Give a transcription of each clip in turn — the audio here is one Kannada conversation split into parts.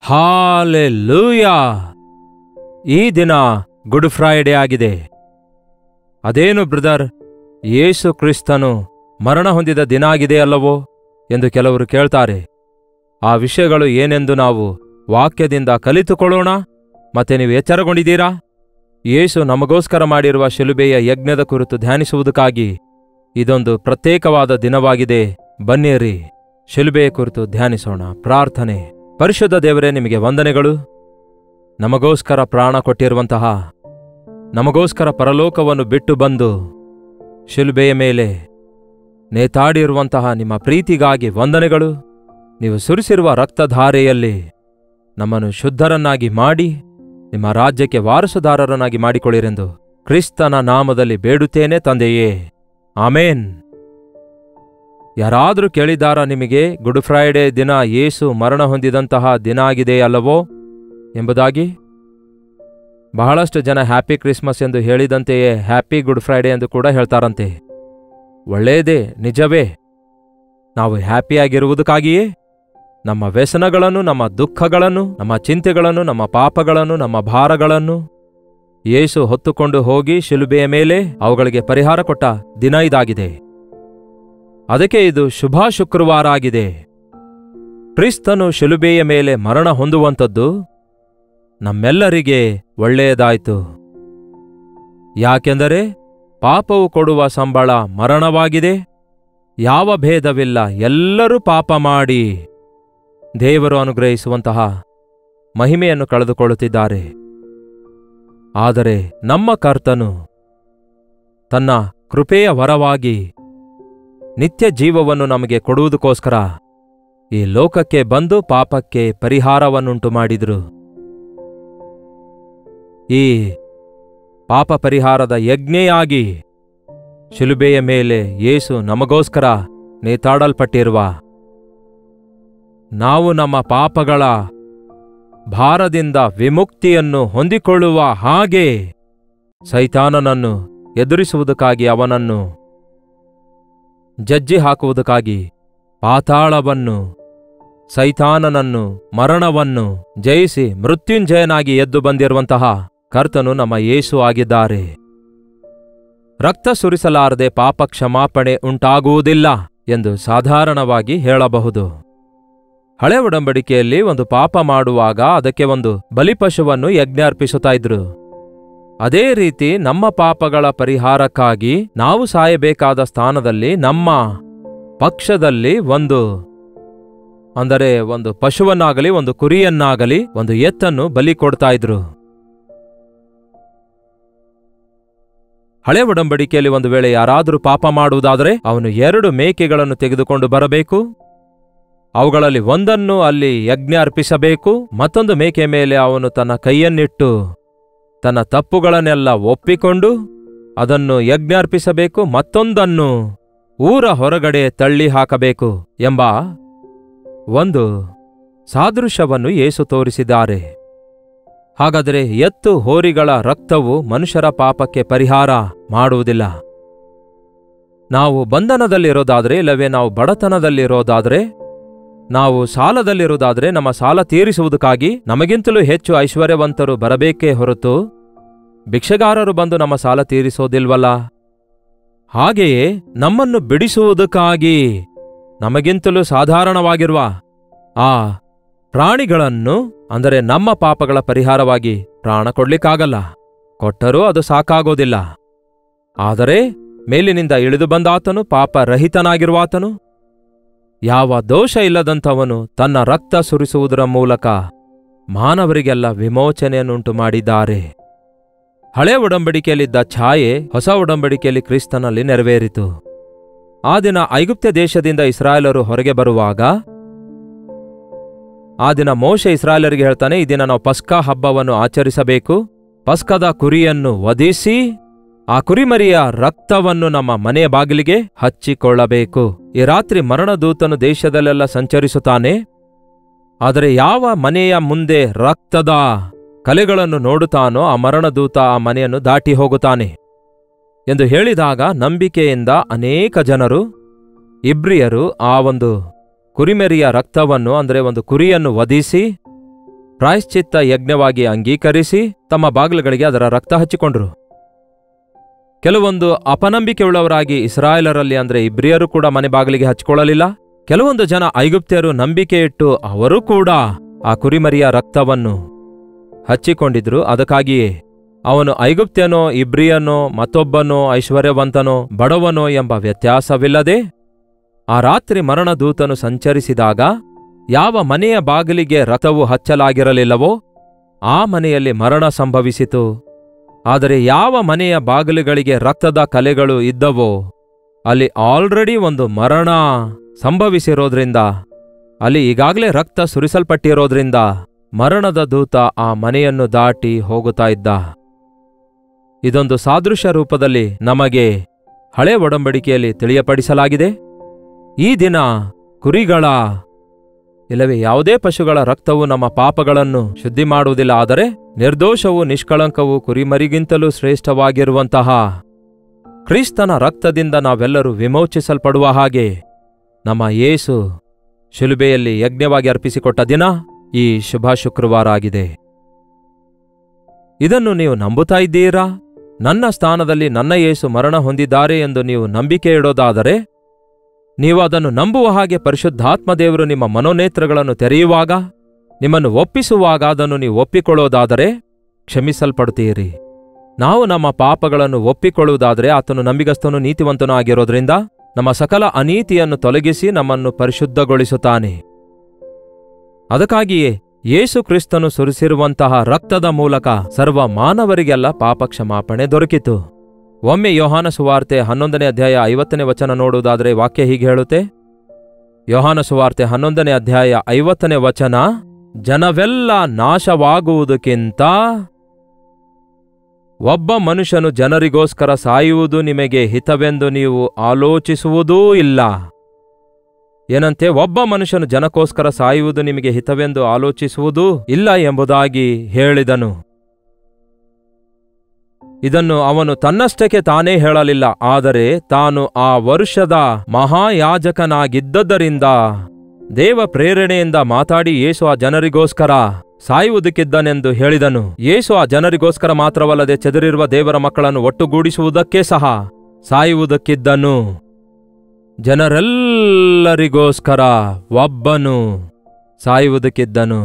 ಹಾಲೆಲೂಯಾ! ಈ ದಿನ ಗುಡ್ ಫ್ರೈಡೇ ಆಗಿದೆ. ಅದೇನು ಬ್ರದರ್, ಯೇಸು ಕ್ರಿಸ್ತನು ಮರಣ ಹೊಂದಿದ ದಿನ ಆಗಿದೆಯಲ್ಲವೋ ಎಂದು ಕೆಲವರು ಕೇಳ್ತಾರೆ. ಆ ವಿಷಯಗಳು ಏನೆಂದು ನಾವು ವಾಕ್ಯದಿಂದ ಕಲಿತುಕೊಳ್ಳೋಣ. ಮತ್ತೆ ನೀವು ಎಚ್ಚರಗೊಂಡಿದ್ದೀರಾ? ಯೇಸು ನಮಗೋಸ್ಕರ ಮಾಡಿರುವ ಶಿಲುಬೆಯ ಯಜ್ಞದ ಕುರಿತು ಧ್ಯಾನಿಸುವುದಕ್ಕಾಗಿ ಇದೊಂದು ಪ್ರತ್ಯೇಕವಾದ ದಿನವಾಗಿದೆ. ಬನ್ನಿರಿ, ಶಿಲುಬೆಯ ಕುರಿತು ಧ್ಯಾನಿಸೋಣ. ಪ್ರಾರ್ಥನೆ. ಪರಿಶುದ್ಧ ದೇವರೇ, ನಿಮಗೆ ವಂದನೆಗಳು. ನಮಗೋಸ್ಕರ ಪ್ರಾಣ ಕೊಟ್ಟಿರುವಂತಹ, ನಮಗೋಸ್ಕರ ಪರಲೋಕವನ್ನು ಬಿಟ್ಟು ಬಂದು ಶಿಲುಬೆಯ ಮೇಲೆ ನೇತಾಡಿರುವಂತಹ ನಿಮ್ಮ ಪ್ರೀತಿಗಾಗಿ ವಂದನೆಗಳು. ನೀವು ಸುರಿಸಿರುವ ರಕ್ತಧಾರೆಯಲ್ಲಿ ನಮ್ಮನ್ನು ಶುದ್ಧರನ್ನಾಗಿ ಮಾಡಿ ನಿಮ್ಮ ರಾಜ್ಯಕ್ಕೆ ವಾರಸುದಾರರನ್ನಾಗಿ ಮಾಡಿಕೊಳ್ಳಿರೆಂದು ಕ್ರಿಸ್ತನ ನಾಮದಲ್ಲಿ ಬೇಡುತ್ತೇನೆ ತಂದೆಯೇ, ಆಮೇನ್. ಯಾರಾದರೂ ಕೇಳಿದಾರ ನಿಮಗೆ ಗುಡ್ ಫ್ರೈಡೇ ದಿನ ಯೇಸು ಮರಣ ಹೊಂದಿದಂತಹ ದಿನ ಆಗಿದೆಯಲ್ಲವೋ ಎಂಬುದಾಗಿ? ಬಹಳಷ್ಟು ಜನ ಹ್ಯಾಪಿ ಕ್ರಿಸ್ಮಸ್ ಎಂದು ಹೇಳಿದಂತೆಯೇ ಹ್ಯಾಪಿ ಗುಡ್ ಫ್ರೈಡೇ ಎಂದು ಕೂಡ ಹೇಳ್ತಾರಂತೆ. ಒಳ್ಳೆಯದೇ, ನಿಜವೇ. ನಾವು ಹ್ಯಾಪಿಯಾಗಿರುವುದಕ್ಕಾಗಿಯೇ ನಮ್ಮ ವ್ಯಸನಗಳನ್ನು, ನಮ್ಮ ದುಃಖಗಳನ್ನು, ನಮ್ಮ ಚಿಂತೆಗಳನ್ನು, ನಮ್ಮ ಪಾಪಗಳನ್ನು, ನಮ್ಮ ಭಾರಗಳನ್ನು ಯೇಸು ಹೊತ್ತುಕೊಂಡು ಹೋಗಿ ಶಿಲುಬೆಯ ಮೇಲೆ ಅವುಗಳಿಗೆ ಪರಿಹಾರ ಕೊಟ್ಟ ದಿನ ಇದಾಗಿದೆ. ಅದಕ್ಕೆ ಇದು ಶುಭ ಶುಕ್ರವಾರ ಆಗಿದೆ. ಕ್ರಿಸ್ತನು ಶಿಲುಬೆಯ ಮೇಲೆ ಮರಣ ಹೊಂದುವಂಥದ್ದು ನಮ್ಮೆಲ್ಲರಿಗೆ ಒಳ್ಳೆಯದಾಯಿತು. ಯಾಕೆಂದರೆ ಪಾಪವು ಕೊಡುವ ಸಂಬಳ ಮರಣವಾಗಿದೆ. ಯಾವ ಭೇದವಿಲ್ಲ, ಎಲ್ಲರೂ ಪಾಪ ಮಾಡಿ ದೇವರು ಅನುಗ್ರಹಿಸುವಂತಹ ಮಹಿಮೆಯನ್ನು ಕಳೆದುಕೊಳ್ಳುತ್ತಿದ್ದಾರೆ. ಆದರೆ ನಮ್ಮ ಕರ್ತನು ತನ್ನ ಕೃಪೆಯ ವರವಾಗಿ ನಿತ್ಯ ಜೀವವನ್ನು ನಮಗೆ ಕೊಡುವುದಕ್ಕೋಸ್ಕರ ಈ ಲೋಕಕ್ಕೆ ಬಂದು ಪಾಪಕ್ಕೆ ಪರಿಹಾರವನ್ನುಂಟು ಮಾಡಿದರು. ಈ ಪಾಪ ಪರಿಹಾರದ ಯಜ್ಞೆಯಾಗಿ ಶಿಲುಬೆಯ ಮೇಲೆ ಯೇಸು ನಮಗೋಸ್ಕರ ನೇತಾಡಲ್ಪಟ್ಟಿರುವ, ನಾವು ನಮ್ಮ ಪಾಪಗಳ ಭಾರದಿಂದ ವಿಮುಕ್ತಿಯನ್ನು ಹೊಂದಿಕೊಳ್ಳುವ ಹಾಗೆ ಸೈತಾನನನ್ನು ಎದುರಿಸುವುದಕ್ಕಾಗಿ, ಅವನನ್ನು ಜಜ್ಜಿ ಹಾಕುವುದಕ್ಕಾಗಿ ಪಾತಾಳವನ್ನು, ಸೈತಾನನನ್ನು, ಮರಣವನ್ನು ಜಯಿಸಿ ಮೃತ್ಯುಂಜಯನಾಗಿ ಎದ್ದು ಬಂದಿರುವಂತಹ ಕರ್ತನು ನಮ್ಮ ಯೇಸು ಆಗಿದ್ದಾರೆ. ರಕ್ತ ಸುರಿಸಲಾರದೆ ಪಾಪ ಕ್ಷಮಾಪಣೆ ಉಂಟಾಗುವುದಿಲ್ಲ ಎಂದು ಸಾಧಾರಣವಾಗಿ ಹೇಳಬಹುದು. ಹಳೆ ಒಡಂಬಡಿಕೆಯಲ್ಲಿ ಒಂದು ಪಾಪ ಮಾಡುವಾಗ ಅದಕ್ಕೆ ಒಂದು ಬಲಿಪಶುವನ್ನು ಯಜ್ಞ ಅರ್ಪಿಸುತ್ತಾ ಇದ್ರು. ಅದೇ ರೀತಿ ನಮ್ಮ ಪಾಪಗಳ ಪರಿಹಾರಕ್ಕಾಗಿ ನಾವು ಸಾಯಬೇಕಾದ ಸ್ಥಾನದಲ್ಲಿ ನಮ್ಮ ಪಕ್ಷದಲ್ಲಿ ಒಂದು ಪಶುವನ್ನಾಗಲಿ, ಒಂದು ಕುರಿಯನ್ನಾಗಲಿ, ಒಂದು ಎತ್ತನ್ನು ಬಲಿ ಕೊಡ್ತಾ ಇದ್ರು. ಹಳೆ ಒಡಂಬಡಿಕೆಯಲ್ಲಿ ಒಂದು ವೇಳೆ ಯಾರಾದರೂ ಪಾಪ ಮಾಡುವುದಾದರೆ ಅವನು 2 ಮೇಕೆಗಳನ್ನು ತೆಗೆದುಕೊಂಡು ಬರಬೇಕು. ಅವುಗಳಲ್ಲಿ ಒಂದನ್ನು ಅಲ್ಲಿ ಯಜ್ಞ ಅರ್ಪಿಸಬೇಕು. ಮತ್ತೊಂದು ಮೇಕೆ ಮೇಲೆ ಅವನು ತನ್ನ ಕೈಯನ್ನಿಟ್ಟು ತನ್ನ ತಪ್ಪುಗಳನ್ನೆಲ್ಲ ಒಪ್ಪಿಕೊಂಡು ಅದನ್ನು ಯಜ್ಞ ಅರ್ಪಿಸಬೇಕು. ಮತ್ತೊಂದನ್ನು ಊರ ಹೊರಗಡೆ ತಳ್ಳಿ ಹಾಕಬೇಕು ಎಂಬ ಒಂದು ಸಾದೃಶ್ಯವನ್ನು ಯೇಸು ತೋರಿಸಿದ್ದಾರೆ. ಹಾಗಾದರೆ ಎತ್ತು ಹೋರಿಗಳ ರಕ್ತವು ಮನುಷ್ಯರ ಪಾಪಕ್ಕೆ ಪರಿಹಾರ ಮಾಡುವುದಿಲ್ಲ. ನಾವು ಬಂಧನದಲ್ಲಿರೋದಾದರೆ, ಇಲ್ಲವೇ ನಾವು ಬಡತನದಲ್ಲಿರೋದಾದರೆ, ನಾವು ಸಾಲದಲ್ಲಿರುವುದಾದರೆ, ನಮ್ಮ ಸಾಲ ತೀರಿಸುವುದಕ್ಕಾಗಿ ನಮಗಿಂತಲೂ ಹೆಚ್ಚು ಐಶ್ವರ್ಯವಂತರು ಬರಬೇಕೇ ಹೊರತು ಭಿಕ್ಷೆಗಾರರು ಬಂದು ನಮ್ಮ ಸಾಲ ತೀರಿಸೋದಿಲ್ವಲ್ಲ. ಹಾಗೆಯೇ ನಮ್ಮನ್ನು ಬಿಡಿಸುವುದಕ್ಕಾಗಿ ನಮಗಿಂತಲೂ ಸಾಧಾರಣವಾಗಿರುವ ಆ ಪ್ರಾಣಿಗಳನ್ನು, ಅಂದರೆ ನಮ್ಮ ಪಾಪಗಳ ಪರಿಹಾರವಾಗಿ ಪ್ರಾಣ ಕೊಡ್ಲಿಕ್ಕಾಗಲ್ಲ. ಕೊಟ್ಟರೂ ಅದು ಸಾಕಾಗೋದಿಲ್ಲ. ಆದರೆ ಮೇಲಿನಿಂದ ಇಳಿದು ಬಂದಾತನು, ಪಾಪರಹಿತನಾಗಿರುವಾತನು, ಯಾವ ದೋಷ ಇಲ್ಲದಂಥವನು ತನ್ನ ರಕ್ತ ಸುರಿಸುವುದರ ಮೂಲಕ ಮಾನವರಿಗೆಲ್ಲ ವಿಮೋಚನೆಯನ್ನುಂಟು ಮಾಡಿದ್ದಾರೆ. ಹಳೆ ಒಡಂಬಡಿಕೆಯಲ್ಲಿದ್ದ ಛಾಯೆ ಹೊಸ ಒಡಂಬಡಿಕೆಯಲ್ಲಿ ಕ್ರಿಸ್ತನಲ್ಲಿ ನೆರವೇರಿತು. ಆ ದಿನ ಐಗುಪ್ತ ದೇಶದಿಂದ ಇಸ್ರಾಯೇಲರು ಹೊರಗೆ ಬರುವಾಗ, ಆ ದಿನ ಮೋಶೆ ಇಸ್ರಾಯೇಲರಿಗೆ ಹೇಳ್ತಾನೆ, ಈ ದಿನ ನಾವು ಪಸ್ಕ ಹಬ್ಬವನ್ನು ಆಚರಿಸಬೇಕು. ಪಸ್ಕದ ಕುರಿಯನ್ನು ವಧಿಸಿ ಆ ಕುರಿಮರಿಯ ರಕ್ತವನ್ನು ನಮ್ಮ ಮನೆಯ ಬಾಗಿಲಿಗೆ ಹಚ್ಚಿಕೊಳ್ಳಬೇಕು. ಈ ರಾತ್ರಿ ಮರಣದೂತನು ದೇಶದಲ್ಲೆಲ್ಲ ಸಂಚರಿಸುತ್ತಾನೆ. ಆದರೆ ಯಾವ ಮನೆಯ ಮುಂದೆ ರಕ್ತದ ಕಲೆಗಳನ್ನು ನೋಡುತ್ತಾನೋ ಆ ಮರಣದೂತ ಆ ಮನೆಯನ್ನು ದಾಟಿ ಹೋಗುತ್ತಾನೆ ಎಂದು ಹೇಳಿದಾಗ, ನಂಬಿಕೆಯಿಂದ ಅನೇಕ ಜನರು, ಇಬ್ರಿಯರು, ಆ ಒಂದು ಕುರಿಮರಿಯ ರಕ್ತವನ್ನು, ಅಂದರೆ ಒಂದು ಕುರಿಯನ್ನು ವಧಿಸಿ ಪ್ರಾಯಶ್ಚಿತ್ತ ಯಜ್ಞವಾಗಿ ಅಂಗೀಕರಿಸಿ ತಮ್ಮ ಬಾಗಿಲುಗಳಿಗೆ ಅದರ ರಕ್ತ ಹಚ್ಚಿಕೊಂಡ್ರು. ಕೆಲವೊಂದು ಅಪನಂಬಿಕೆಯುಳ್ಳವರಾಗಿ ಇಸ್ರಾಯೇಲರಲ್ಲಿ ಅಂದ್ರೆ ಇಬ್ರಿಯರು ಕೂಡ ಮನೆ ಬಾಗಿಲಿಗೆ ಹಚ್ಕೊಳ್ಳಲಿಲ್ಲ. ಕೆಲವೊಂದು ಜನ ಐಗುಪ್ತ್ಯರು ನಂಬಿಕೆ ಇಟ್ಟು ಅವರೂ ಕೂಡ ಆ ಕುರಿಮರಿಯ ರಕ್ತವನ್ನು ಹಚ್ಚಿಕೊಂಡಿದ್ರು. ಅದಕ್ಕಾಗಿಯೇ ಅವನು ಐಗುಪ್ತ್ಯನೋ ಇಬ್ರಿಯನೋ ಮತ್ತೊಬ್ಬನೋ ಐಶ್ವರ್ಯವಂತನೋ ಬಡವನೋ ಎಂಬ ವ್ಯತ್ಯಾಸವಿಲ್ಲದೆ ಆ ರಾತ್ರಿ ಮರಣದೂತನು ಸಂಚರಿಸಿದಾಗ ಯಾವ ಮನೆಯ ಬಾಗಿಲಿಗೆ ರಕ್ತವು ಹಚ್ಚಲಾಗಿರಲಿಲ್ಲವೋ ಆ ಮನೆಯಲ್ಲಿ ಮರಣ ಸಂಭವಿಸಿತು. ಆದರೆ ಯಾವ ಮನೆಯ ಬಾಗಿಲುಗಳಿಗೆ ರಕ್ತದ ಕಲೆಗಳು ಇದ್ದವೋ ಅಲ್ಲಿ ಆಲ್ರೆಡಿ ಒಂದು ಮರಣ ಸಂಭವಿಸಿರೋದ್ರಿಂದ, ಅಲ್ಲಿ ಈಗಾಗಲೇ ರಕ್ತ ಸುರಿಸಲ್ಪಟ್ಟಿರೋದ್ರಿಂದ ಮರಣದ ದೂತ ಆ ಮನೆಯನ್ನು ದಾಟಿ ಹೋಗುತ್ತಾ ಇದ್ದ. ಇದೊಂದು ಸಾದೃಶ್ಯ ರೂಪದಲ್ಲಿ ನಮಗೆ ಹಳೆ ಒಡಂಬಡಿಕೆಯಲ್ಲಿ ತಿಳಿಯಪಡಿಸಲಾಗಿದೆ. ಈ ದಿನ ಕುರಿಗಳ ಇಲ್ಲವೇ ಯಾವುದೇ ಪಶುಗಳ ರಕ್ತವು ನಮ್ಮ ಪಾಪಗಳನ್ನು ಶುದ್ಧಿ ಮಾಡುವುದಿಲ್ಲ. ಆದರೆ ನಿರ್ದೋಷವೂ ನಿಷ್ಕಳಂಕವೂ ಕುರಿಮರಿಗಿಂತಲೂ ಶ್ರೇಷ್ಠವಾಗಿರುವಂತಹ ಕ್ರಿಸ್ತನ ರಕ್ತದಿಂದ ನಾವೆಲ್ಲರೂ ವಿಮೋಚಿಸಲ್ಪಡುವ ಹಾಗೆ ನಮ್ಮ ಯೇಸು ಶಿಲುಬೆಯಲ್ಲಿ ಯಜ್ಞವಾಗಿ ಅರ್ಪಿಸಿಕೊಟ್ಟ ದಿನ ಈ ಶುಭ ಶುಕ್ರವಾರ ಆಗಿದೆ. ಇದನ್ನು ನೀವು ನಂಬುತ್ತಾ ಇದ್ದೀರಾ? ನನ್ನ ಸ್ಥಾನದಲ್ಲಿ ನನ್ನ ಯೇಸು ಮರಣ ಹೊಂದಿದ್ದಾರೆ ಎಂದು ನೀವು ನಂಬಿಕೆ ಇಡೋದಾದರೆ, ನೀವು ಅದನ್ನು ನಂಬುವ ಹಾಗೆ ಪರಿಶುದ್ಧಾತ್ಮ ದೇವರು ನಿಮ್ಮ ಮನೋನೇತ್ರಗಳನ್ನು ತೆರೆಯುವಾಗ, ನಿಮ್ಮನ್ನು ಒಪ್ಪಿಸುವಾಗ ಅದನ್ನು ನೀವು ಒಪ್ಪಿಕೊಳ್ಳೋದಾದರೆ ಕ್ಷಮಿಸಲ್ಪಡುತ್ತೀರಿ. ನಾವು ನಮ್ಮ ಪಾಪಗಳನ್ನು ಒಪ್ಪಿಕೊಳ್ಳುವುದಾದರೆ ಆತನು ನಂಬಿಗಸ್ತನೂ ನೀತಿವಂತನೂ ಆಗಿರೋದ್ರಿಂದ ನಮ್ಮ ಸಕಲ ಅನೀತಿಯನ್ನು ತೊಲಗಿಸಿ ನಮ್ಮನ್ನು ಪರಿಶುದ್ಧಗೊಳಿಸುತ್ತಾನೆ. ಅದಕ್ಕಾಗಿಯೇ ಯೇಸು ಕ್ರಿಸ್ತನು ಸುರಿಸಿರುವಂತಹ ರಕ್ತದ ಮೂಲಕ ಸರ್ವ ಮಾನವರಿಗೆಲ್ಲ ಪಾಪ ಕ್ಷಮಾಪಣೆ ದೊರಕಿತು. ಒಮ್ಮೆ ಯೋಹಾನ ಸುವಾರ್ತೆ 11ನೇ ಅಧ್ಯಾಯ 50ನೇ ವಚನ ನೋಡುವುದಾದರೆ ವಾಕ್ಯ ಹೀಗೆ ಹೇಳುತ್ತೆ. ಯೋಹಾನ ಸುವಾರ್ತೆ 11ನೇ ಅಧ್ಯಾಯ 50ನೇ ವಚನ, ಜನವೆಲ್ಲ ನಾಶವಾಗುವುದಕ್ಕಿಂತ ಒಬ್ಬ ಮನುಷ್ಯನು ಜನರಿಗೋಸ್ಕರ ಸಾಯುವುದು ನಿಮಗೆ ಹಿತವೆಂದು ನೀವು ಆಲೋಚಿಸುವುದೂ ಇಲ್ಲ. ಏನಂತೆ? ಒಬ್ಬ ಮನುಷ್ಯನು ಜನಕ್ಕೋಸ್ಕರ ಸಾಯುವುದು ನಿಮಗೆ ಹಿತವೆಂದು ಆಲೋಚಿಸುವುದೂ ಇಲ್ಲ ಎಂಬುದಾಗಿ ಹೇಳಿದನು. ಇದನ್ನು ಅವನು ತನ್ನಷ್ಟಕ್ಕೆ ತಾನೇ ಹೇಳಲಿಲ್ಲ, ಆದರೆ ತಾನು ಆ ವರ್ಷದ ಮಹಾಯಾಜಕನಾಗಿದ್ದರಿಂದ ದೇವ ಪ್ರೇರಣೆಯಿಂದ ಮಾತಾಡಿ ಯೇಸು ಆ ಜನರಿಗೋಸ್ಕರ ಸಾಯುವುದಕ್ಕಿದ್ದನೆಂದು ಹೇಳಿದನು. ಯೇಸು ಆ ಜನರಿಗೋಸ್ಕರ ಮಾತ್ರವಲ್ಲದೆ ಚದುರಿರುವ ದೇವರ ಮಕ್ಕಳನ್ನು ಒಟ್ಟುಗೂಡಿಸುವುದಕ್ಕೆ ಸಹ ಸಾಯುವುದಕ್ಕಿದ್ದನು. ಜನರೆಲ್ಲರಿಗೋಸ್ಕರ ಒಬ್ಬನು ಸಾಯುವುದಕ್ಕಿದ್ದನು.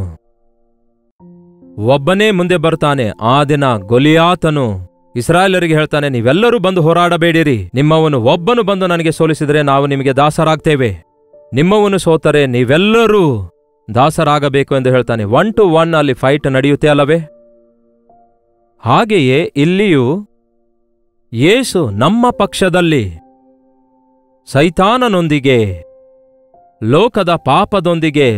ಒಬ್ಬನೇ ಮುಂದೆ ಬರ್ತಾನೆ. ಆ ದಿನ ಗೊಲಿಯಾತನು ಇಸ್ರಾಯೇಲರಿಗೆ ಹೇಳ್ತಾನೆ, ನೀವೆಲ್ಲರೂ ಬಂದು ಹೋರಾಡಬೇಡಿರಿ. ನಿಮ್ಮವನು ಒಬ್ಬನು ಬಂದು ನನಗೆ ಸೋಲಿಸಿದರೆ ನಾವು ನಿಮಗೆ ದಾಸರಾಗ್ತೇವೆ. ನಿಮ್ಮವನು ಸೋತರೆ ನೀವೆಲ್ಲರೂ ದಾಸರಾಗಬೇಕು ಎಂದು ಹೇಳ್ತಾನೆ. 1 to 1 ಅಲ್ಲಿ ಫೈಟ್ ನಡೆಯುತ್ತೆ ಅಲ್ಲವೇ? ಹಾಗೆಯೇ ಇಲ್ಲಿಯೂ ಯೇಸು ನಮ್ಮ ಪಕ್ಷದಲ್ಲಿ ಸೈತಾನನೊಂದಿಗೆ, ಲೋಕದ ಪಾಪದೊಂದಿಗೆ,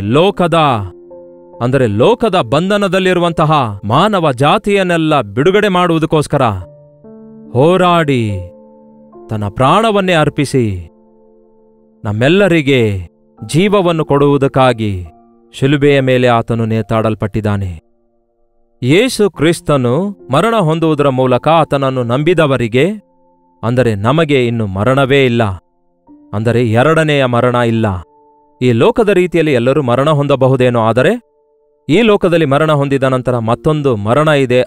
ಲೋಕದ ಬಂಧನದಲ್ಲಿರುವಂತಹ ಮಾನವ ಜಾತಿಯನ್ನೆಲ್ಲ ಬಿಡುಗಡೆ ಮಾಡುವುದಕ್ಕೋಸ್ಕರ ಹೋರಾಡಿ ತನ್ನ ಪ್ರಾಣವನ್ನೇ ಅರ್ಪಿಸಿ ನಮ್ಮೆಲ್ಲರಿಗೆ ಜೀವವನ್ನು ಕೊಡುವುದಕ್ಕಾಗಿ ಶಿಲುಬೆಯ ಮೇಲೆ ಆತನು ನೇತಾಡಲ್ಪಟ್ಟಿದ್ದಾನೆ. ಯೇಸು ಕ್ರಿಸ್ತನು ಮರಣ ಹೊಂದುವುದರ ಮೂಲಕ ಆತನನ್ನು ನಂಬಿದವರಿಗೆ, ಅಂದರೆ ನಮಗೆ ಇನ್ನು ಮರಣವೇ ಇಲ್ಲ, ಅಂದರೆ ಎರಡನೆಯ ಮರಣ ಇಲ್ಲ. ಈ ಲೋಕದ ರೀತಿಯಲ್ಲಿ ಎಲ್ಲರೂ ಮರಣ ಹೊಂದಬಹುದೇನೋ, ಆದರೆ ಈ ಲೋಕದಲ್ಲಿ ಮರಣ ಹೊಂದಿದ ನಂತರ ಮತ್ತೊಂದು ಮರಣ ಇದೆ.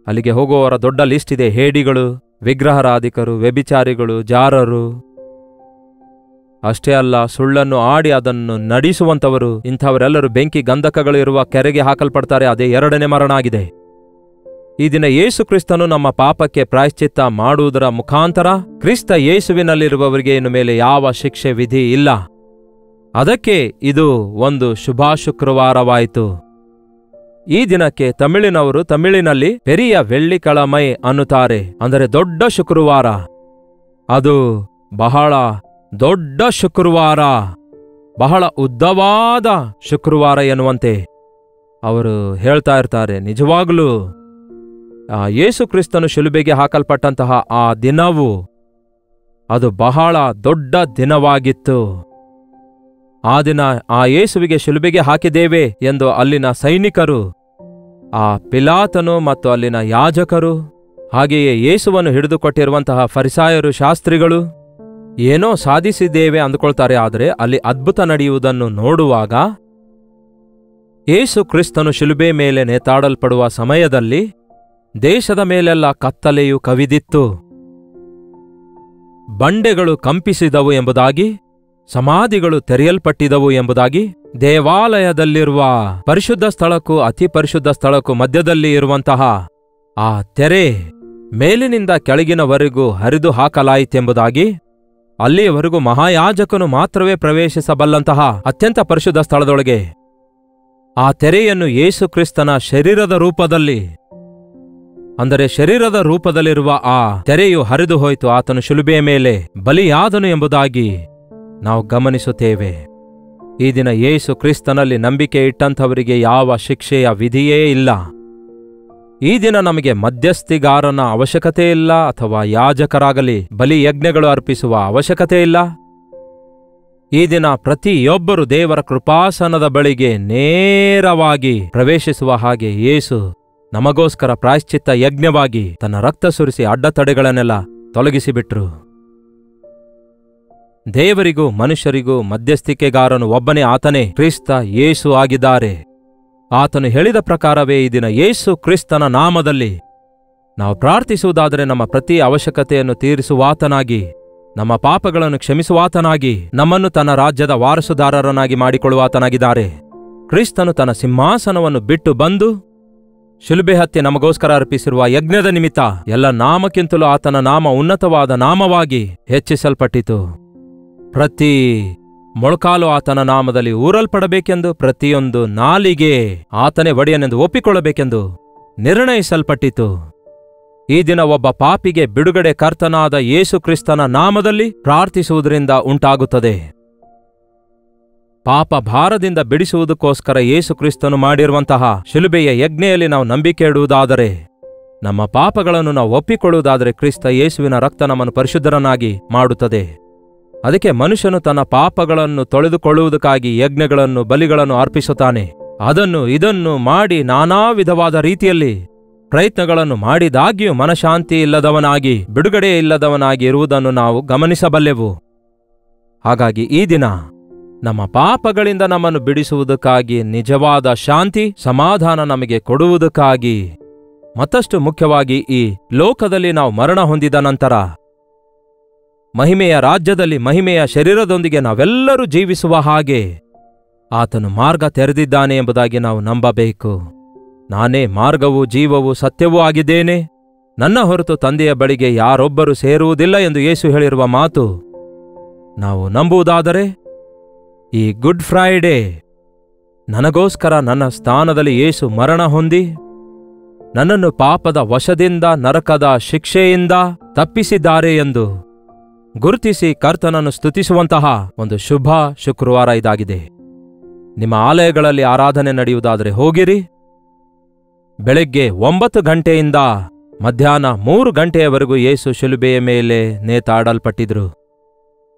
ಅಲ್ಲಿಗೆ ಹೋಗುವವರ ದೊಡ್ಡ ಲಿಸ್ಟ್ ಇದೆ. ಹೇಡಿಗಳು, ವಿಗ್ರಹಾರಾಧಿಕರು, ವ್ಯಭಿಚಾರಿಗಳು, ಜಾರರು, ಅಷ್ಟೇ ಅಲ್ಲ ಸುಳ್ಳನ್ನು ಆಡಿ ಅದನ್ನು ನಡೆಸುವಂಥವರು, ಇಂಥವರೆಲ್ಲರೂ ಬೆಂಕಿ ಗಂಧಕಗಳು ಇರುವ ಕೆರೆಗೆ ಹಾಕಲ್ಪಡ್ತಾರೆ. ಅದೇ ಎರಡನೇ ಮರಣ ಆಗಿದೆ. ಈ ದಿನ ಯೇಸು ಕ್ರಿಸ್ತನು ನಮ್ಮ ಪಾಪಕ್ಕೆ ಪ್ರಾಯಶ್ಚಿತ್ತ ಮಾಡುವುದರ ಮುಖಾಂತರ ಕ್ರಿಸ್ತ ಯೇಸುವಿನಲ್ಲಿರುವವರಿಗೆ ಇನ್ನು ಮೇಲೆ ಯಾವ ಶಿಕ್ಷೆ ವಿಧಿ ಇಲ್ಲ. ಅದಕ್ಕೆ ಇದು ಒಂದು ಶುಭ ಶುಕ್ರವಾರವಾಯಿತು. ಈ ದಿನಕ್ಕೆ ತಮಿಳಿನವರು ತಮಿಳಿನಲ್ಲಿ ಪೆರಿಯ ವೆಳ್ಳಿಕಳಮೈ ಅನ್ನುತ್ತಾರೆ, ಅಂದರೆ ದೊಡ್ಡ ಶುಕ್ರವಾರ. ಅದು ಬಹಳ ದೊಡ್ಡ ಶುಕ್ರವಾರ, ಬಹಳ ಉದ್ದವಾದ ಶುಕ್ರವಾರ ಎನ್ನುವಂತೆ ಅವರು ಹೇಳ್ತಾ ಇರ್ತಾರೆ. ನಿಜವಾಗಲೂ ಯೇಸು ಕ್ರಿಸ್ತನು ಶಿಲುಬೆಗೆ ಹಾಕಲ್ಪಟ್ಟಂತಹ ಆ ದಿನವು ಅದು ಬಹಳ ದೊಡ್ಡ ದಿನವಾಗಿತ್ತು. ಆ ದಿನ ಆ ಯೇಸುವಿಗೆ ಶಿಲುಬೆಗೆ ಹಾಕಿದ್ದೇವೆ ಎಂದು ಅಲ್ಲಿನ ಸೈನಿಕರು, ಆ ಪಿಲಾತನು ಮತ್ತು ಅಲ್ಲಿನ ಯಾಜಕರು, ಹಾಗೆಯೇ ಯೇಸುವನ್ನು ಹಿಡಿದುಕೊಟ್ಟಿರುವಂತಹ ಫರಿಸಾಯರು, ಶಾಸ್ತ್ರಿಗಳು ಏನೋ ಸಾಧಿಸಿದ್ದೇವೆ ಅಂದುಕೊಳ್ತಾರೆ. ಆದರೆ ಅಲ್ಲಿ ಅದ್ಭುತ ನಡೆಯುವುದನ್ನು ನೋಡುವಾಗ ಯೇಸು ಕ್ರಿಸ್ತನು ಶಿಲುಬೆ ಮೇಲೆ ನೇತಾಡಲ್ಪಡುವ ಸಮಯದಲ್ಲಿ ದೇಶದ ಮೇಲೆಲ್ಲ ಕತ್ತಲೆಯು ಕವಿದಿತ್ತು. ಬಂಡೆಗಳು ಕಂಪಿಸಿದವು ಎಂಬುದಾಗಿ, ಸಮಾಧಿಗಳು ತೆರೆಯಲ್ಪಟ್ಟಿದವು ಎಂಬುದಾಗಿ, ದೇವಾಲಯದಲ್ಲಿರುವ ಪರಿಶುದ್ಧ ಸ್ಥಳಕ್ಕೂ ಅತಿ ಪರಿಶುದ್ಧ ಸ್ಥಳಕ್ಕೂ ಮಧ್ಯದಲ್ಲಿ ಇರುವಂತಹ ಆ ತೆರೆ ಮೇಲಿನಿಂದ ಕೆಳಗಿನವರೆಗೂ ಹರಿದು ಹಾಕಲಾಯಿತೆಂಬುದಾಗಿ, ಅಲ್ಲಿಯವರೆಗೂ ಮಹಾಯಾಜಕನು ಮಾತ್ರವೇ ಪ್ರವೇಶಿಸಬಲ್ಲಂತಹ ಅತ್ಯಂತ ಪರಿಶುದ್ಧ ಸ್ಥಳದೊಳಗೆ ಆ ತೆರೆಯನ್ನು ಯೇಸು ಕ್ರಿಸ್ತನ ಶರೀರದ ರೂಪದಲ್ಲಿ, ಅಂದರೆ ಶರೀರದ ರೂಪದಲ್ಲಿರುವ ಆ ತೆರೆಯು ಹರಿದು ಹೋಯಿತು. ಆತನು ಶಿಲುಬೆಯ ಮೇಲೆ ಬಲಿಯಾದನು ಎಂಬುದಾಗಿ ನಾವು ಗಮನಿಸುತ್ತೇವೆ. ಈ ದಿನ ಯೇಸು ಕ್ರಿಸ್ತನಲ್ಲಿ ನಂಬಿಕೆ ಇಟ್ಟಂಥವರಿಗೆ ಯಾವ ಶಿಕ್ಷೆಯ ವಿಧಿಯೇ ಇಲ್ಲ. ಈ ದಿನ ನಮಗೆ ಮಧ್ಯಸ್ಥಿಗಾರನ ಅವಶ್ಯಕತೆ ಇಲ್ಲ, ಅಥವಾ ಯಾಜಕರಾಗಲಿ ಬಲಿಯಜ್ಞಗಳು ಅರ್ಪಿಸುವ ಅವಶ್ಯಕತೆ ಇಲ್ಲ. ಈ ದಿನ ಪ್ರತಿಯೊಬ್ಬರು ದೇವರ ಕೃಪಾಸನದ ಬಳಿಗೆ ನೇರವಾಗಿ ಪ್ರವೇಶಿಸುವ ಹಾಗೆ ಯೇಸು ನಮಗೋಸ್ಕರ ಪ್ರಾಯಶ್ಚಿತ್ತ ಯಜ್ಞವಾಗಿ ತನ್ನ ರಕ್ತ ಸುರಿಸಿ ಅಡ್ಡತಡೆಗಳನ್ನೆಲ್ಲ ತೊಲಗಿಸಿಬಿಟ್ರು. ದೇವರಿಗೂ ಮನುಷ್ಯರಿಗೂ ಮಧ್ಯಸ್ಥಿಕೆಗಾರನು ಒಬ್ಬನೇ, ಆತನೇ ಕ್ರಿಸ್ತ ಯೇಸು ಆಗಿದ್ದಾರೆ. ಆತನು ಹೇಳಿದ ಪ್ರಕಾರವೇ ಈ ದಿನ ಯೇಸು ಕ್ರಿಸ್ತನ ನಾಮದಲ್ಲಿ ನಾವು ಪ್ರಾರ್ಥಿಸುವುದಾದರೆ ನಮ್ಮ ಪ್ರತಿ ಅವಶ್ಯಕತೆಯನ್ನು ತೀರಿಸುವಾತನಾಗಿ, ನಮ್ಮ ಪಾಪಗಳನ್ನು ಕ್ಷಮಿಸುವಾತನಾಗಿ, ನಮ್ಮನ್ನು ತನ್ನ ರಾಜ್ಯದ ವಾರಸುದಾರರನ್ನಾಗಿ ಮಾಡಿಕೊಳ್ಳುವಾತನಾಗಿದ್ದಾರೆ. ಕ್ರಿಸ್ತನು ತನ್ನ ಸಿಂಹಾಸನವನ್ನು ಬಿಟ್ಟು ಬಂದು ಶಿಲುಬೆ ಹತ್ಯೆ ನಮಗೋಸ್ಕರ ಅರ್ಪಿಸಿರುವ ಯಜ್ಞದ ನಿಮಿತ್ತ ಎಲ್ಲ ನಾಮಕ್ಕಿಂತಲೂ ಆತನ ನಾಮ ಉನ್ನತವಾದ ನಾಮವಾಗಿ ಹೆಚ್ಚಿಸಲ್ಪಟ್ಟಿತು. ಪ್ರತಿ ಮೊಳಕಾಲು ಆತನ ನಾಮದಲ್ಲಿ ಊರಲ್ಪಡಬೇಕೆಂದು, ಪ್ರತಿಯೊಂದು ನಾಲಿಗೆ ಆತನೇ ಒಡೆಯನೆಂದು ಒಪ್ಪಿಕೊಳ್ಳಬೇಕೆಂದು ನಿರ್ಣಯಿಸಲ್ಪಟ್ಟಿತು. ಈ ದಿನ ಒಬ್ಬ ಪಾಪಿಗೆ ಬಿಡುಗಡೆ ಕರ್ತನಾದ ಯೇಸು ಕ್ರಿಸ್ತನ ನಾಮದಲ್ಲಿ ಪ್ರಾರ್ಥಿಸುವುದರಿಂದ ಉಂಟಾಗುತ್ತದೆ. ಪಾಪ ಭಾರದಿಂದ ಬಿಡಿಸುವುದಕ್ಕೋಸ್ಕರ ಯೇಸು ಕ್ರಿಸ್ತನು ಮಾಡಿರುವಂತಹ ಶಿಲುಬೆಯ ಯಜ್ಞೆಯಲ್ಲಿ ನಾವು ನಂಬಿಕೆ ಇಡುವುದಾದರೆ, ನಮ್ಮ ಪಾಪಗಳನ್ನು ನಾವು ಒಪ್ಪಿಕೊಳ್ಳುವುದಾದರೆ, ಕ್ರಿಸ್ತ ಯೇಸುವಿನ ರಕ್ತ ನಮ್ಮನ್ನು ಪರಿಶುದ್ಧರನ್ನಾಗಿ ಮಾಡುತ್ತದೆ. ಅದಕ್ಕೆ ಮನುಷ್ಯನು ತನ್ನ ಪಾಪಗಳನ್ನು ತೊಳೆದುಕೊಳ್ಳುವುದಕ್ಕಾಗಿ ಯಜ್ಞಗಳನ್ನು ಬಲಿಗಳನ್ನು ಅರ್ಪಿಸುತ್ತಾನೆ. ಅದನ್ನು ಇದನ್ನು ಮಾಡಿ ನಾನಾ ವಿಧವಾದ ರೀತಿಯಲ್ಲಿ ಪ್ರಯತ್ನಗಳನ್ನು ಮಾಡಿದಾಗ್ಯೂ ಮನಶಾಂತಿ ಇಲ್ಲದವನಾಗಿ, ಬಿಡುಗಡೆ ಇಲ್ಲದವನಾಗಿ ಇರುವುದನ್ನು ನಾವು ಗಮನಿಸಬಲ್ಲೆವು. ಹಾಗಾಗಿ ಈ ದಿನ ನಮ್ಮ ಪಾಪಗಳಿಂದ ನಮ್ಮನ್ನು ಬಿಡಿಸುವುದಕ್ಕಾಗಿ, ನಿಜವಾದ ಶಾಂತಿ ಸಮಾಧಾನ ನಮಗೆ ಕೊಡುವುದಕ್ಕಾಗಿ, ಮತ್ತಷ್ಟು ಮುಖ್ಯವಾಗಿ ಈ ಲೋಕದಲ್ಲಿ ನಾವು ಮರಣ ಹೊಂದಿದ ನಂತರ ಮಹಿಮೆಯ ರಾಜ್ಯದಲ್ಲಿ ಮಹಿಮೆಯ ಶರೀರದೊಂದಿಗೆ ನಾವೆಲ್ಲರೂ ಜೀವಿಸುವ ಹಾಗೆ ಆತನು ಮಾರ್ಗ ತೆರೆದಿದ್ದಾನೆ ಎಂಬುದಾಗಿ ನಾವು ನಂಬಬೇಕು. ನಾನೇ ಮಾರ್ಗವೂ ಜೀವವೂ ಸತ್ಯವೂ ಆಗಿದ್ದೇನೆ, ನನ್ನ ಹೊರತು ತಂದೆಯ ಬಳಿಗೆ ಯಾರೊಬ್ಬರೂ ಸೇರುವುದಿಲ್ಲ ಎಂದು ಯೇಸು ಹೇಳಿರುವ ಮಾತು ನಾವು ನಂಬುವುದಾದರೆ, ಈ ಗುಡ್ ಫ್ರೈಡೇ ನನಗೋಸ್ಕರ ನನ್ನ ಸ್ಥಾನದಲ್ಲಿ ಯೇಸು ಮರಣ ಹೊಂದಿ ನನ್ನನ್ನು ಪಾಪದ ವಶದಿಂದ, ನರಕದ ಶಿಕ್ಷೆಯಿಂದ ತಪ್ಪಿಸಿದ್ದಾರೆ ಎಂದು ಗುರುತಿಸಿ ಕರ್ತನನ್ನು ಸ್ತುತಿಸುವಂತಹ ಒಂದು ಶುಭ ಶುಕ್ರವಾರ ಇದಾಗಿದೆ. ನಿಮ್ಮ ಆಲಯಗಳಲ್ಲಿ ಆರಾಧನೆ ನಡೆಯುವುದಾದರೆ ಹೋಗಿರಿ. ಬೆಳಗ್ಗೆ 9 ಗಂಟೆಯಿಂದ ಮಧ್ಯಾಹ್ನ 3 ಗಂಟೆಯವರೆಗೂ ಯೇಸು ಶಿಲುಬೆಯ ಮೇಲೆ ನೇತಾಡಲ್ಪಟ್ಟಿದ್ರು.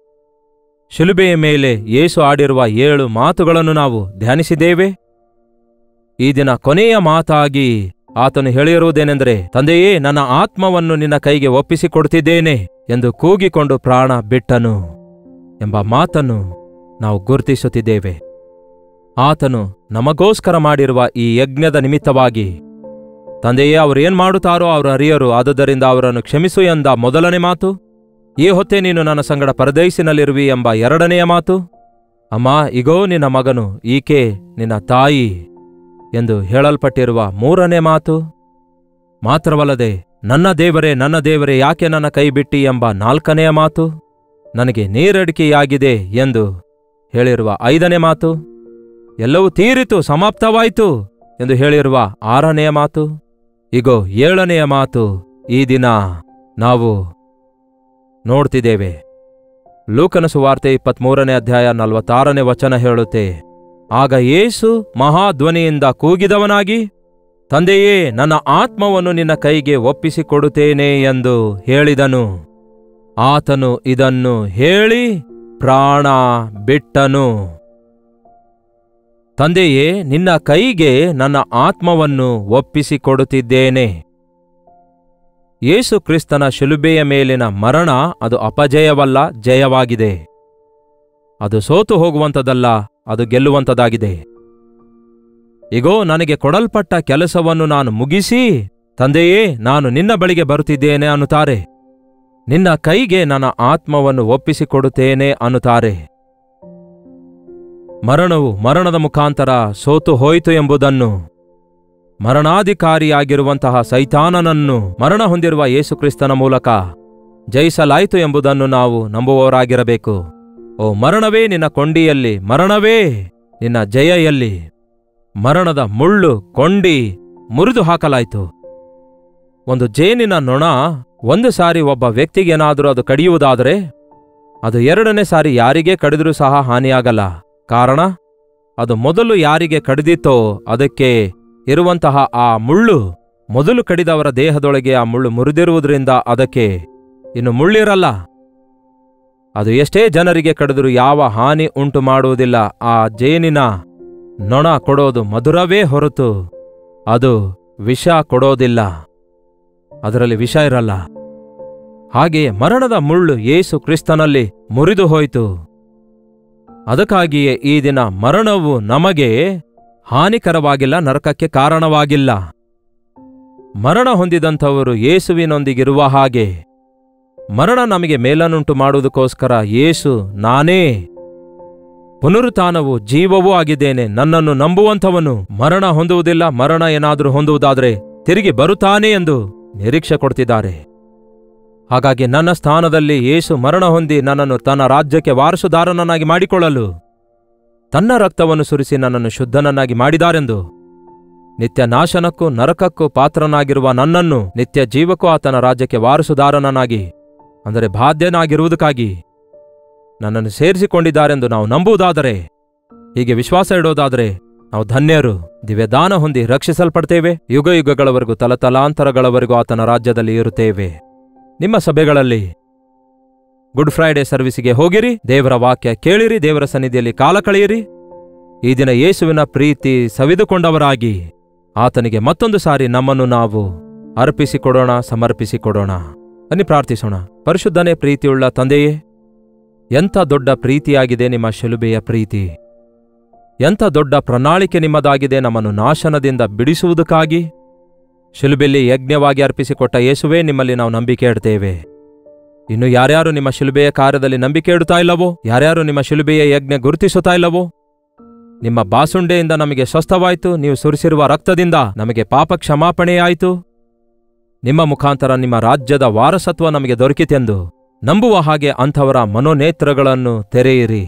ಶಿಲುಬೆಯ ಮೇಲೆ ಯೇಸು ಆಡಿರುವ 7 ಮಾತುಗಳನ್ನು ನಾವು ಧ್ಯಾನಿಸಿದ್ದೇವೆ. ಈ ದಿನ ಕೊನೆಯ ಮಾತಾಗಿ ಆತನು ಹೇಳಿರುವುದೇನೆಂದರೆ, ತಂದೆಯೇ, ನನ್ನ ಆತ್ಮವನ್ನು ನಿನ್ನ ಕೈಗೆ ಒಪ್ಪಿಸಿಕೊಡುತ್ತಿದ್ದೇನೆ ಎಂದು ಕೂಗಿಕೊಂಡು ಪ್ರಾಣ ಬಿಟ್ಟನು ಎಂಬ ಮಾತನ್ನು ನಾವು ಗುರುತಿಸುತ್ತಿದ್ದೇವೆ. ಆತನು ನಮಗೋಸ್ಕರ ಮಾಡಿರುವ ಈ ಯಜ್ಞದ ನಿಮಿತ್ತವಾಗಿ, ತಂದೆಯೇ, ಅವರೇನ್ ಮಾಡುತ್ತಾರೋ ಅವರು ಅರಿಯರು, ಆದುದರಿಂದ ಅವರನ್ನು ಕ್ಷಮಿಸು ಎಂದ ಮೊದಲನೇ ಮಾತು, ಈ ಹೊತ್ತೇ ನೀನು ನನ್ನ ಸಂಗಡ ಪರದೈಸಿನಲ್ಲಿರುವಿ ಎಂಬ 2ನೆಯ ಮಾತು, ಅಮ್ಮ ಇಗೋ ನಿನ್ನ ಮಗನು, ಈಕೆ ನಿನ್ನ ತಾಯಿ ಎಂದು ಹೇಳಲ್ಪಟ್ಟಿರುವ 3ನೇ ಮಾತು, ಮಾತ್ರವಲ್ಲದೆ ನನ್ನ ದೇವರೇ ಯಾಕೆ ನನ್ನ ಕೈ ಬಿಟ್ಟಿ ಎಂಬ 4ನೆಯ ಮಾತು, ನನಗೆ ನೀರಡಿಕೆಯಾಗಿದೆ ಎಂದು ಹೇಳಿರುವ 5ನೇ ಮಾತು, ಎಲ್ಲವೂ ತೀರಿತು ಸಮಾಪ್ತವಾಯಿತು ಎಂದು ಹೇಳಿರುವ 6ನೆಯ ಮಾತು, ಇಗೋ 7ನೆಯ ಮಾತು ಈ ದಿನ ನಾವು ನೋಡ್ತಿದ್ದೇವೆ. ಲೂಕನ ಸುವಾರ್ತೆ 23ನೇ ಅಧ್ಯಾಯ 46ನೇ ವಚನ ಹೇಳುತ್ತೆ, ಆಗ ಯೇಸು ಮಹಾಧ್ವನಿಯಿಂದ ಕೂಗಿದವನಾಗಿ, ತಂದೆಯೇ, ನನ್ನ ಆತ್ಮವನ್ನು ನಿನ್ನ ಕೈಗೆ ಒಪ್ಪಿಸಿಕೊಡುತ್ತೇನೆ ಎಂದು ಹೇಳಿದನು. ಆತನು ಇದನ್ನು ಹೇಳಿ ಪ್ರಾಣ ಬಿಟ್ಟನು. ತಂದೆಯೇ, ನಿನ್ನ ಕೈಗೆ ನನ್ನ ಆತ್ಮವನ್ನು ಒಪ್ಪಿಸಿಕೊಡುತ್ತಿದ್ದೇನೆ. ಯೇಸು ಕ್ರಿಸ್ತನ ಶಿಲುಬೆಯ ಮೇಲಿನ ಮರಣ ಅದು ಅಪಜಯವಲ್ಲ, ಜಯವಾಗಿದೆ. ಅದು ಸೋತು ಹೋಗುವಂಥದ್ದಲ್ಲ, ಅದು ಗೆಲ್ಲುವಂಥದ್ದಾಗಿದೆ. ಇಗೋ, ನನಗೆ ಕೊಡಲ್ಪಟ್ಟ ಕೆಲಸವನ್ನು ನಾನು ಮುಗಿಸಿ, ತಂದೆಯೇ, ನಾನು ನಿನ್ನ ಬಳಿಗೆ ಬರುತ್ತಿದ್ದೇನೆ ಅನ್ನುತ್ತಾರೆ. ನಿನ್ನ ಕೈಗೆ ನನ್ನ ಆತ್ಮವನ್ನು ಒಪ್ಪಿಸಿಕೊಡುತ್ತೇನೆ ಅನ್ನುತ್ತಾರೆ. ಮರಣವು ಮರಣದ ಮುಖಾಂತರ ಸೋತು ಹೋಯಿತು ಎಂಬುದನ್ನು, ಮರಣಾಧಿಕಾರಿಯಾಗಿರುವಂತಹ ಸೈತಾನನನ್ನು ಮರಣ ಹೊಂದಿರುವ ಯೇಸುಕ್ರಿಸ್ತನ ಮೂಲಕ ಜಯಿಸಲಾಯಿತು ಎಂಬುದನ್ನು ನಾವು ನಂಬುವವರಾಗಿರಬೇಕು. ಓ ಮರಣವೇ ನಿನ್ನ ಕೊಂಡಿಯಲ್ಲಿ, ಮರಣವೇ ನಿನ್ನ ಜಯ ಎಲ್ಲಿ? ಮರಣದ ಮುಳ್ಳು ಕೊಂಡಿ ಮುರಿದು ಹಾಕಲಾಯಿತು. ಒಂದು ಜೇನಿನ ನೊಣ ಒಂದು ಸಾರಿ ಒಬ್ಬ ವ್ಯಕ್ತಿಗೇನಾದರೂ ಅದು ಕಡಿಯುವುದಾದರೆ ಅದು ಎರಡನೇ ಸಾರಿ ಯಾರಿಗೇ ಕಡಿದರೂ ಸಹ ಹಾನಿಯಾಗಲ್ಲ. ಕಾರಣ, ಅದು ಮೊದಲು ಯಾರಿಗೆ ಕಡಿದಿತ್ತೋ ಅದಕ್ಕೆ ಇರುವಂತಹ ಆ ಮುಳ್ಳು, ಮೊದಲು ಕಡಿದವರ ದೇಹದೊಳಗೆ ಆ ಮುಳ್ಳು ಮುರಿದಿರುವುದರಿಂದ ಅದಕ್ಕೆ ಇನ್ನು ಮುಳ್ಳಿರಲ್ಲ. ಅದು ಎಷ್ಟೇ ಜನರಿಗೆ ಕಡಿದರೂ ಯಾವ ಹಾನಿ ಉಂಟು ಮಾಡುವುದಿಲ್ಲ. ಆ ಜೇನಿನ ನೊಣ ಕೊಡೋದು ಮಧುರವೇ ಹೊರತು ಅದು ವಿಷ ಕೊಡೋದಿಲ್ಲ, ಅದರಲ್ಲಿ ವಿಷ ಇರಲ್ಲ. ಹಾಗೆಯೇ ಮರಣದ ಮುಳ್ಳು ಯೇಸು ಕ್ರಿಸ್ತನಲ್ಲಿ ಮುರಿದು ಹೋಯಿತು. ಅದಕ್ಕಾಗಿಯೇ ಈ ದಿನ ಮರಣವು ನಮಗೆ ಹಾನಿಕರವಾಗಿಲ್ಲ, ನರಕಕ್ಕೆ ಕಾರಣವಾಗಿಲ್ಲ. ಮರಣ ಹೊಂದಿದಂಥವರು ಯೇಸುವಿನೊಂದಿಗಿರುವ ಹಾಗೆ ಮರಣ ನಮಗೆ ಮೇಲನ್ನುಂಟು ಮಾಡುವುದಕ್ಕೋಸ್ಕರ ಯೇಸು, ನಾನೇ ಪುನರುತ್ಥಾನವೂ ಜೀವವೂ ಆಗಿದ್ದೇನೆ, ನನ್ನನ್ನು ನಂಬುವಂಥವನು ಮರಣ ಹೊಂದುವುದಿಲ್ಲ, ಮರಣ ಏನಾದರೂ ಹೊಂದುವುದಾದರೆ ತಿರುಗಿ ಬರುತ್ತಾನೆ ಎಂದು ನಿರೀಕ್ಷೆ ಕೊಡ್ತಿದ್ದಾರೆ. ಹಾಗಾಗಿ ನನ್ನ ಸ್ಥಾನದಲ್ಲಿ ಯೇಸು ಮರಣ ಹೊಂದಿ ನನ್ನನ್ನು ತನ್ನ ರಾಜ್ಯಕ್ಕೆ ವಾರಸುದಾರನನ್ನಾಗಿ ಮಾಡಿಕೊಳ್ಳಲು ತನ್ನ ರಕ್ತವನ್ನು ಸುರಿಸಿ ನನ್ನನ್ನು ಶುದ್ಧನನ್ನಾಗಿ ಮಾಡಿದಾರೆಂದು, ನಿತ್ಯ ನಾಶನಕ್ಕೂ ನರಕಕ್ಕೂ ಪಾತ್ರನಾಗಿರುವ ನನ್ನನ್ನು ನಿತ್ಯ ಜೀವಕ್ಕೂ ಆತನ ರಾಜ್ಯಕ್ಕೆ ವಾರಸುದಾರನನ್ನಾಗಿ, ಅಂದರೆ ಬಾಧ್ಯನಾಗಿರುವುದಕ್ಕಾಗಿ ನನ್ನನ್ನು ಸೇರಿಸಿಕೊಂಡಿದ್ದಾರೆಂದು ನಾವು ನಂಬುವುದಾದರೆ, ಹೀಗೆ ವಿಶ್ವಾಸ ಇಡೋದಾದರೆ ನಾವು ಧನ್ಯರು. ದಿವ್ಯದಾನ ಹೊಂದಿ ರಕ್ಷಿಸಲ್ಪಡ್ತೇವೆ. ಯುಗ ಯುಗಗಳವರೆಗೂ ತಲತಲಾಂತರಗಳವರೆಗೂ ಆತನ ರಾಜ್ಯದಲ್ಲಿ ಇರುತ್ತೇವೆ. ನಿಮ್ಮ ಸಭೆಗಳಲ್ಲಿ ಗುಡ್ ಫ್ರೈಡೆ ಸರ್ವಿಸಿಗೆ ಹೋಗಿರಿ, ದೇವರ ವಾಕ್ಯ ಕೇಳಿರಿ, ದೇವರ ಸನ್ನಿಧಿಯಲ್ಲಿ ಕಾಲ ಕಳೆಯಿರಿ. ಈ ದಿನ ಯೇಸುವಿನ ಪ್ರೀತಿ ಸವಿದುಕೊಂಡವರಾಗಿ ಆತನಿಗೆ ಮತ್ತೊಂದು ಸಾರಿ ನಮ್ಮನ್ನು ನಾವು ಅರ್ಪಿಸಿಕೊಡೋಣ, ಸಮರ್ಪಿಸಿಕೊಡೋಣ. ಅನ್ನಿ ಪ್ರಾರ್ಥಿಸೋಣ. ಪರಿಶುದ್ಧನೇ, ಪ್ರೀತಿಯುಳ್ಳ ತಂದೆಯೇ, ಎಂಥ ದೊಡ್ಡ ಪ್ರೀತಿಯಾಗಿದೆ ನಿಮ್ಮ ಶಿಲುಬೆಯ ಪ್ರೀತಿ. ಎಂಥ ದೊಡ್ಡ ಪ್ರಣಾಳಿಕೆ ನಿಮ್ಮದಾಗಿದೆ ನಮ್ಮನ್ನು ನಾಶನದಿಂದ ಬಿಡಿಸುವುದಕ್ಕಾಗಿ. ಶಿಲುಬೆಯಲ್ಲಿ ಯಜ್ಞವಾಗಿ ಅರ್ಪಿಸಿಕೊಟ್ಟ ಯೇಸುವೇ, ನಿಮ್ಮಲ್ಲಿ ನಾವು ನಂಬಿಕೆ ಇಡ್ತೇವೆ. ಇನ್ನು ಯಾರ್ಯಾರು ನಿಮ್ಮ ಶಿಲುಬೆಯ ಕಾರ್ಯದಲ್ಲಿ ನಂಬಿಕೆ ಇಡುತ್ತಾ ಇಲ್ಲವೋ, ಯಾರ್ಯಾರು ನಿಮ್ಮ ಶಿಲುಬೆಯ ಯಜ್ಞ ಗುರುತಿಸುತ್ತಾ ಇಲ್ಲವೋ, ನಿಮ್ಮ ಬಾಸುಂಡೆಯಿಂದ ನಮಗೆ ಸ್ವಸ್ಥವಾಯಿತು, ನೀವು ಸುರಿಸಿರುವ ರಕ್ತದಿಂದ ನಮಗೆ ಪಾಪ ಕ್ಷಮಾಪಣೆಯಾಯಿತು, ನಿಮ್ಮ ಮುಖಾಂತರ ನಿಮ್ಮ ರಾಜ್ಯದ ವಾರಸತ್ವ ನಮಗೆ ದೊರಕಿತೆಂದು ನಂಬುವ ಹಾಗೆ ಅಂಥವರ ಮನೋನೇತ್ರಗಳನ್ನು ತೆರೆಯಿರಿ.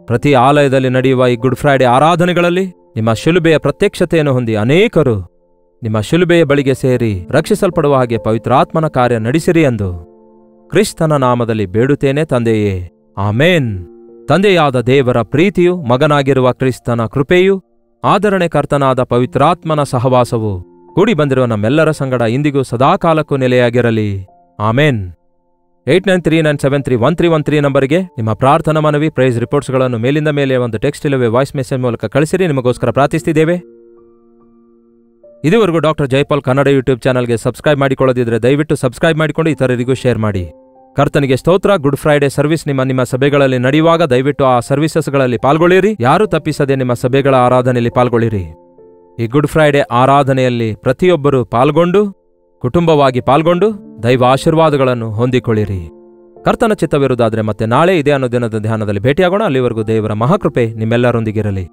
ಪ್ರತಿ ಆಲಯದಲ್ಲಿ ನಡೆಯುವ ಈ ಗುಡ್ ಫ್ರೈಡೆ ಆರಾಧನೆಗಳಲ್ಲಿ ನಿಮ್ಮ ಶಿಲುಬೆಯ ಪ್ರತ್ಯಕ್ಷತೆಯನ್ನು ಹೊಂದಿ ಅನೇಕರು ನಿಮ್ಮ ಶಿಲುಬೆಯ ಬಳಿಗೆ ಸೇರಿ ರಕ್ಷಿಸಲ್ಪಡುವ ಹಾಗೆ ಪವಿತ್ರಾತ್ಮನ ಕಾರ್ಯ ನಡೆಸಿರಿ ಎಂದು ಕ್ರಿಸ್ತನ ನಾಮದಲ್ಲಿ ಬೇಡುತ್ತೇನೆ ತಂದೆಯೇ, ಆಮೇನ್. ತಂದೆಯಾದ ದೇವರ ಪ್ರೀತಿಯು, ಮಗನಾಗಿರುವ ಕ್ರಿಸ್ತನ ಕೃಪೆಯು, ಆದರಣೆಕರ್ತನಾದ ಪವಿತ್ರಾತ್ಮನ ಸಹವಾಸವು ಕೂಡಿ ಬಂದಿರುವ ನಮ್ಮೆಲ್ಲರ ಸಂಗಡ ಇಂದಿಗೂ ಸದಾಕಾಲಕ್ಕೂ ನೆಲೆಯಾಗಿರಲಿ. ಆಮೇನ್. 8939731313 ನಂಬರಿಗೆ ನಿಮ್ಮ ಪ್ರಾರ್ಥನಾ ಮನವಿ, ಪ್ರೈಸ್ ರಿಪೋರ್ಟ್ಸ್ಗಳನ್ನು ಮೇಲಿಂದ ಮೇಲೆ ಒಂದು ಟೆಕ್ಸ್ಟ್ ಇಲ್ಲವೇ ವಾಯ್ಸ್ ಮೆಸೇಜ್ ಮೂಲಕ ಕಳಿಸಿರಿ. ನಿಮಗೋಸ್ಕರ ಪ್ರಾರ್ಥಿಸ್ತಿದ್ದೇವೆ. ಇದುವರೆಗೂ ಡಾಕ್ಟರ್ ಜೈಪಾಲ್ ಕನ್ನಡ ಯೂಟ್ಯೂಬ್ ಚಾನಲ್ಗೆ ಸಬ್ಸ್ಕ್ರೈಬ್ ಮಾಡಿಕೊಳ್ಳದಿದ್ರೆ ದಯವಿಟ್ಟು ಸಬ್ಸ್ಕ್ರೈಬ್ ಮಾಡಿಕೊಂಡು ಇತರರಿಗೂ ಶೇರ್ ಮಾಡಿ. ಕರ್ತನಿಗೆ ಸ್ತೋತ್ರ. ಗುಡ್ ಫ್ರೈಡೆ ಸರ್ವಿಸ್ ನಿಮ್ಮ ಸಭೆಗಳಲ್ಲಿ ನಡೆಯುವಾಗ ದಯವಿಟ್ಟು ಆ ಸರ್ವಿಸಸ್ಗಳಲ್ಲಿ ಪಾಲ್ಗೊಳ್ಳಿರಿ. ಯಾರೂ ತಪ್ಪಿಸದೆ ನಿಮ್ಮ ಸಭೆಗಳ ಆರಾಧನೆಯಲ್ಲಿ ಪಾಲ್ಗೊಳ್ಳಿರಿ. ಈ ಗುಡ್ ಫ್ರೈಡೆ ಆರಾಧನೆಯಲ್ಲಿ ಪ್ರತಿಯೊಬ್ಬರೂ ಪಾಲ್ಗೊಂಡು, ಕುಟುಂಬವಾಗಿ ಪಾಲ್ಗೊಂಡು ದೈವ ಆಶೀರ್ವಾದಗಳನ್ನು ಹೊಂದಿಕೊಳ್ಳಿರಿ. ಕರ್ತನ ಚಿತ್ತವಿರುವುದಾದರೆ ಮತ್ತೆ ನಾಳೆ ಇದೇ ಅನ್ನೋ ದಿನದ ಧ್ಯಾನದಲ್ಲಿ ಭೇಟಿಯಾಗೋಣ. ಅಲ್ಲಿವರೆಗೂ ದೇವರ ಮಹಾಕೃಪೆ ನಿಮ್ಮೆಲ್ಲರೊಂದಿಗಿರಲಿ.